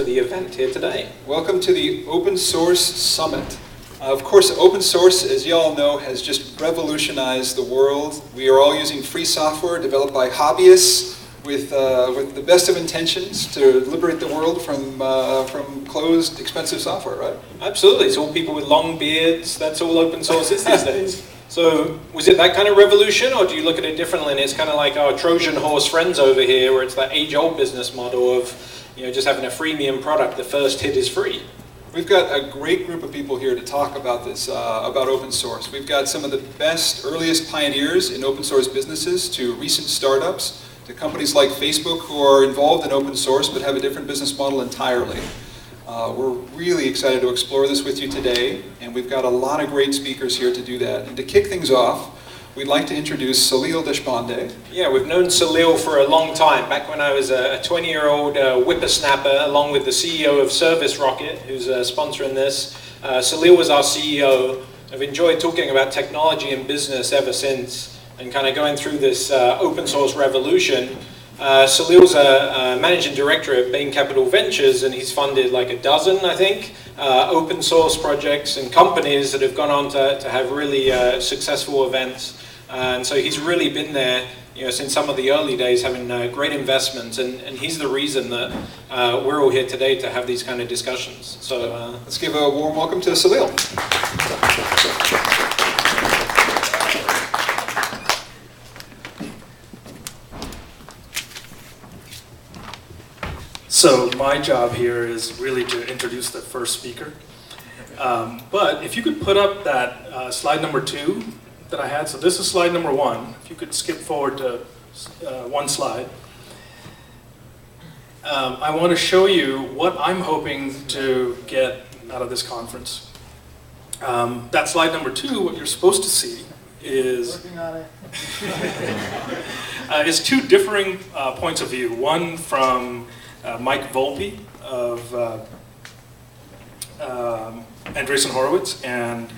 the event here today. Welcome to the Open Source Summit. Of course, open source, as you all know, has just revolutionized the world. We are all using free software developed by hobbyists with the best of intentions to liberate the world from closed, expensive software, right? Absolutely. It's all people with long beards. That's all open source is these days. So was it that kind of revolution, or do you look at it differently? And it's kind of like our Trojan horse friends over here, where it's that age-old business model of just having a freemium product. The first hit is free. We've got a great group of people here to talk about this, about open source. We've got some of the best, earliest pioneers in open source businesses to recent startups, to companies like Facebook who are involved in open source but have a different business model entirely. We're really excited to explore this with you today, and we've got a lot of great speakers here to do that. And to kick things off, we'd like to introduce Salil Deshpande. Yeah, we've known Salil for a long time. Back when I was a 20-year-old whippersnapper, along with the CEO of Service Rocket, who's sponsoring this. Salil was our CEO. I've enjoyed talking about technology and business ever since, and kind of going through this open source revolution. Salil's a managing director at Bain Capital Ventures, and he's funded like a dozen, I think, open source projects and companies that have gone on to have really successful events. And so he's really been there, since some of the early days, having great investments, and he's the reason that we're all here today to have these kind of discussions. So let's give a warm welcome to Salil. So my job here is really to introduce the first speaker. But if you could put up that slide number 2 that I had. So this is slide number 1. If you could skip forward to one slide. I want to show you what I'm hoping to get out of this conference. That slide number 2, what you're supposed to see is Working on it. is two differing points of view. One from Mike Volpe of Andreessen Horowitz, and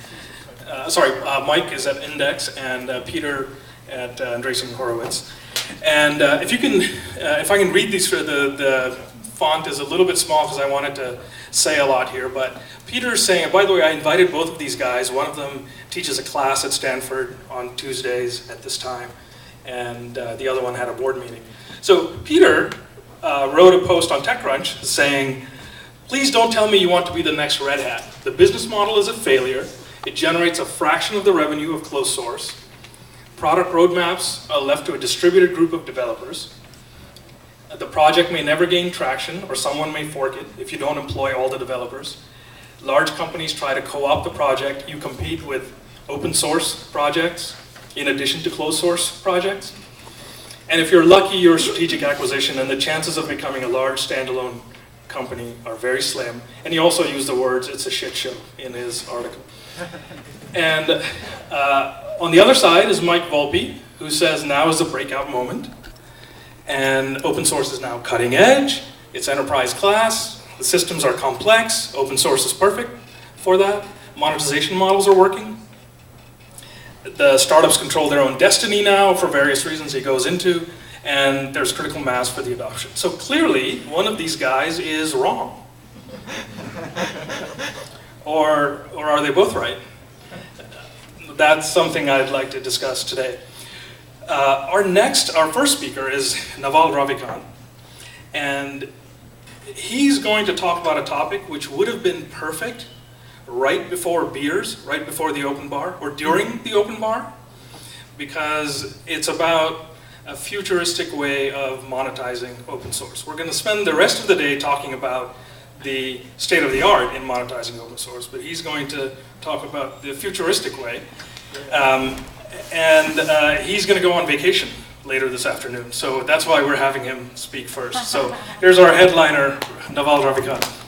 Mike is at Index, and Peter at Andreessen Horowitz. And if I can read these, the font is a little bit small because I wanted to say a lot here, but Peter's saying, by the way, I invited both of these guys. One of them teaches a class at Stanford on Tuesdays at this time, and the other one had a board meeting. So Peter wrote a post on TechCrunch saying, please don't tell me you want to be the next Red Hat. The business model is a failure. It generates a fraction of the revenue of closed source. Product roadmaps are left to a distributed group of developers. The project may never gain traction, or someone may fork it if you don't employ all the developers. Large companies try to co-opt the project. You compete with open source projects in addition to closed source projects. And if you're lucky, you're a strategic acquisition, and the chances of becoming a large standalone company are very slim. And he also used the words, it's a shit show, in his article. And on the other side is Mike Volpe, who says now is the breakout moment. And open source is now cutting edge, it's enterprise class, the systems are complex, open source is perfect for that, monetization models are working. The startups control their own destiny now for various reasons he goes into, and there's critical mass for the adoption. So clearly, one of these guys is wrong. Or are they both right? That's something I'd like to discuss today. Our first speaker is Naval Ravikant, and he's going to talk about a topic which would have been perfect right before beers, right before the open bar, or during the open bar, because it's about a futuristic way of monetizing open source. We're going to spend the rest of the day talking about the state of the art in monetizing open source, but he's going to talk about the futuristic way. And he's going to go on vacation later this afternoon, so that's why we're having him speak first. So here's our headliner, Naval Ravikant.